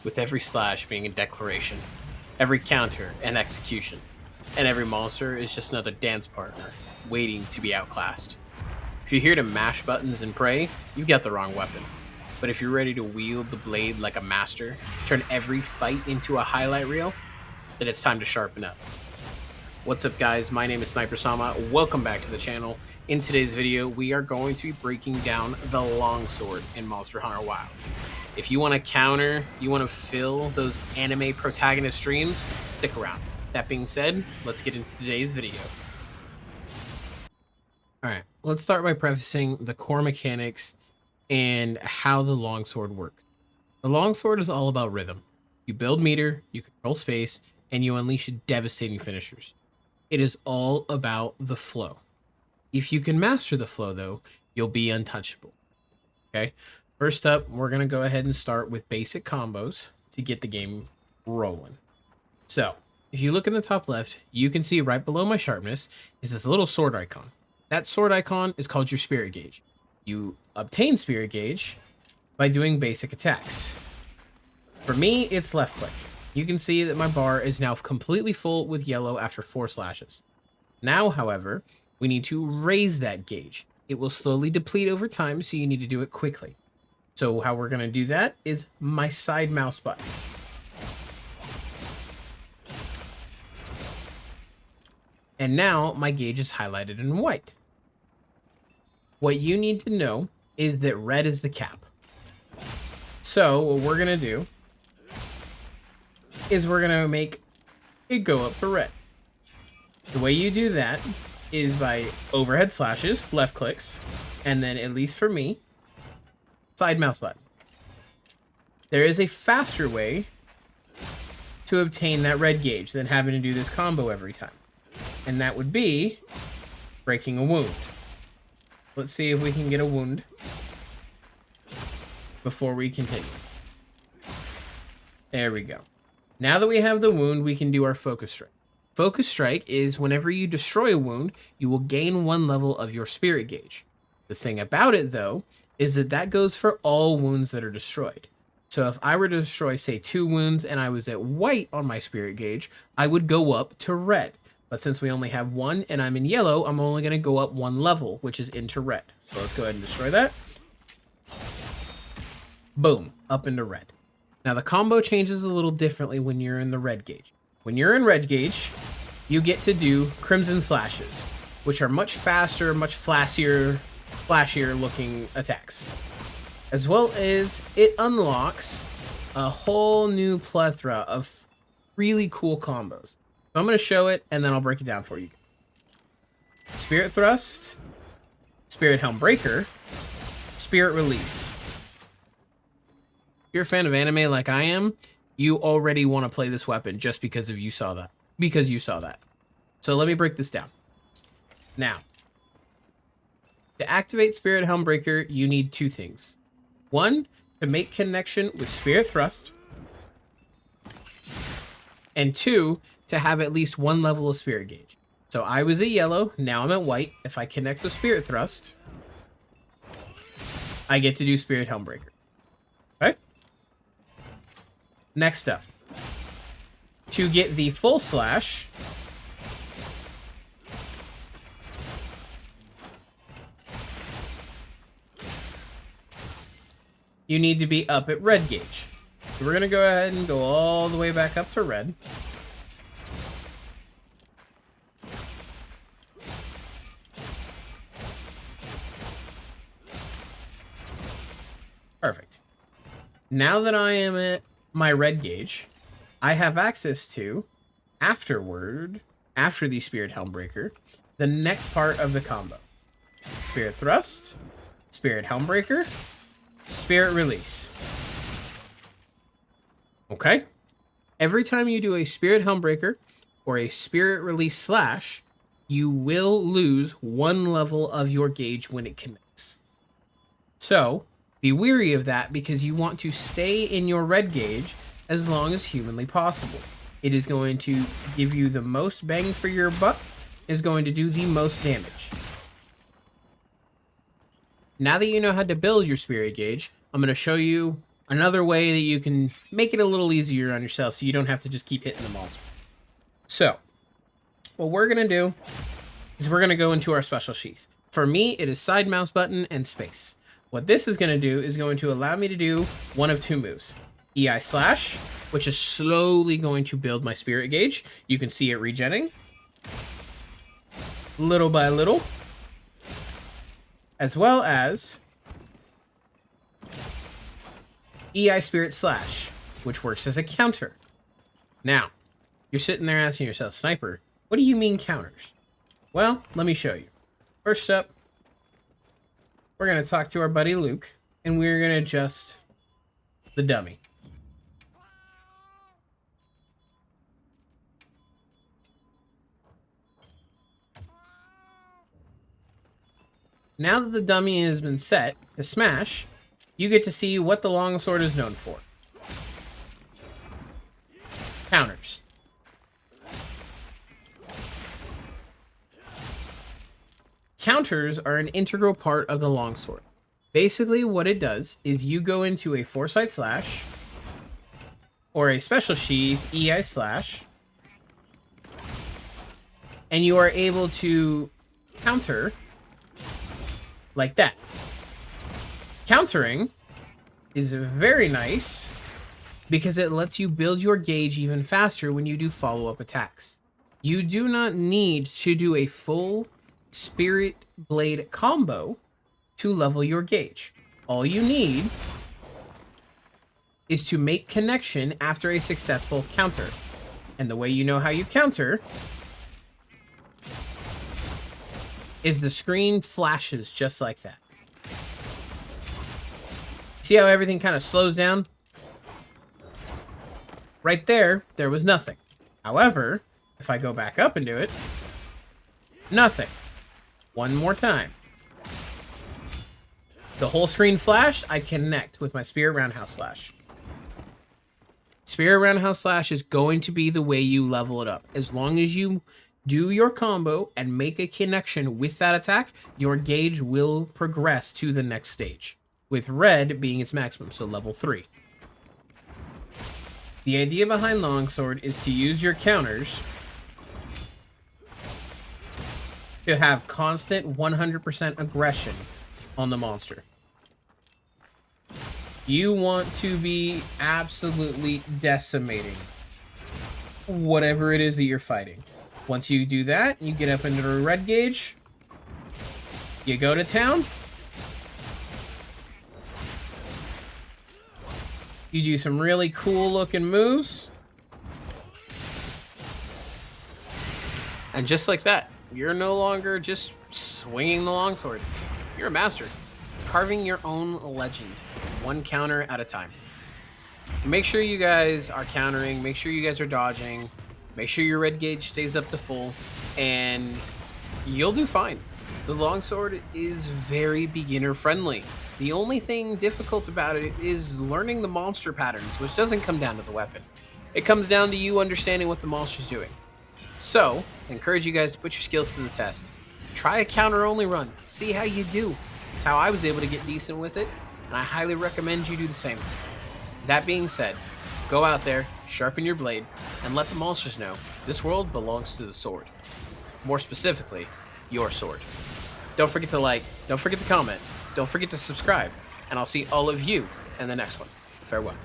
with every slash being a declaration, every counter an execution, and every monster is just another dance partner, waiting to be outclassed. If you're here to mash buttons and pray, you've got the wrong weapon. But if you're ready to wield the blade like a master, turn every fight into a highlight reel, then it's time to sharpen up. What's up guys, my name is SnyperSama, welcome back to the channel. In today's video, we are going to be breaking down the longsword in Monster Hunter Wilds. If you want to counter, you want to fill those anime protagonist dreams, stick around. That being said, let's get into today's video. Alright, let's start by prefacing the core mechanics and how the longsword works. The longsword is all about rhythm. You build meter, you control space, and you unleash devastating finishers. It is all about the flow. If you can master the flow, though, you'll be untouchable. Okay, first up, we're going to go ahead and start with basic combos to get the game rolling. So, if you look in the top left, you can see right below my sharpness is this little sword icon. That sword icon is called your spirit gauge. You obtain spirit gauge by doing basic attacks. For me, it's left click. You can see that my bar is now completely full with yellow after 4 slashes. Now, however, we need to raise that gauge. It will slowly deplete over time, so you need to do it quickly. So how we're going to do that is my side mouse button. And now my gauge is highlighted in white. What you need to know is that red is the cap. So what we're going to do is we're going to make it go up to red. The way you do that is by overhead slashes, left clicks, and then, at least for me, side mouse button. There is a faster way to obtain that red gauge than having to do this combo every time. And that would be breaking a wound. Let's see if we can get a wound before we continue. There we go. Now that we have the wound, we can do our focus strike. Focus strike is whenever you destroy a wound, you will gain 1 level of your spirit gauge. The thing about it, though, is that that goes for all wounds that are destroyed. So if I were to destroy, say, 2 wounds and I was at white on my spirit gauge, I would go up to red. But since we only have 1 and I'm in yellow, I'm only going to go up 1 level, which is into red. So let's go ahead and destroy that. Boom, up into red. Now the combo changes a little differently when you're in the red gauge. When you're in red gauge, you get to do crimson slashes, which are much faster, much flashier looking attacks. As well as it unlocks a whole new plethora of really cool combos. So I'm going to show it and then I'll break it down for you. Spirit Thrust, Spirit Helm Breaker, Spirit Release. If you're a fan of anime like I am, you already want to play this weapon just because you saw that. So let me break this down. Now, to activate Spirit Helm Breaker, you need 2 things. 1, to make connection with Spirit Thrust. And 2, to have at least 1 level of spirit gauge. So I was at yellow, now I'm at white. If I connect with Spirit Thrust, I get to do Spirit Helm Breaker. Okay? Next up, to get the full slash, you need to be up at red gauge. So we're going to go ahead and go all the way back up to red. Perfect. Now that I am at my red gauge, I have access to, after the Spirit Helm Breaker, the next part of the combo. Spirit Thrust, Spirit Helm Breaker, Spirit Release. Okay? Every time you do a Spirit Helm Breaker or a Spirit Release slash, you will lose 1 level of your gauge when it connects. So, be wary of that because you want to stay in your red gauge as long as humanly possible. It is going to give you the most bang for your buck, is going to do the most damage. Now that you know how to build your spirit gauge, I'm going to show you Another way that you can make it a little easier on yourself so you don't have to just keep hitting the monster. So, what we're going to do is we're going to go into our special sheath. For me, it is side mouse button and space. What this is going to do is going to allow me to do one of two moves. EI slash, which is slowly going to build my spirit gauge. You can see it regenning little by little, as well as EI spirit slash, which works as a counter. Now, you're sitting there asking yourself, Sniper, what do you mean counters? Well, let me show you. First up, we're going to talk to our buddy Luke, and we're going to adjust the dummy. Now that the dummy has been set to smash, you get to see what the longsword is known for. Counters. Counters are an integral part of the longsword. Basically, what it does is you go into a Foresight slash or a special sheath EI slash, and you are able to counter like that. Countering is very nice because it lets you build your gauge even faster when you do follow-up attacks. You do not need to do a full Spirit Blade combo to level your gauge. All you need is to make connection after a successful counter. And the way you know how you counter is the screen flashes just like that. See how everything kind of slows down? Right there, there was nothing. However, if I go back up and do it, nothing. One more time. The whole screen flashed, I connect with my Spirit Roundhouse Slash. Spirit Roundhouse Slash is going to be the way you level it up. As long as you do your combo and make a connection with that attack, your gauge will progress to the next stage, with red being its maximum, so level 3. The idea behind Longsword is to use your counters to have constant 100% aggression on the monster. You want to be absolutely decimating whatever it is that you're fighting. Once you do that, you get up into the red gauge, you go to town, you do some really cool looking moves, and just like that, you're no longer just swinging the longsword. You're a master, carving your own legend, one counter at a time. Make sure you guys are countering, make sure you guys are dodging, make sure your red gauge stays up to full, and you'll do fine. The longsword is very beginner friendly. The only thing difficult about it is learning the monster patterns, which doesn't come down to the weapon. It comes down to you understanding what the monster's doing. So, I encourage you guys to put your skills to the test. Try a counter-only run. See how you do. It's how I was able to get decent with it, and I highly recommend you do the same. That being said, go out there, sharpen your blade, and let the monsters know this world belongs to the sword. More specifically, your sword. Don't forget to like, don't forget to comment, don't forget to subscribe, and I'll see all of you in the next one. Farewell.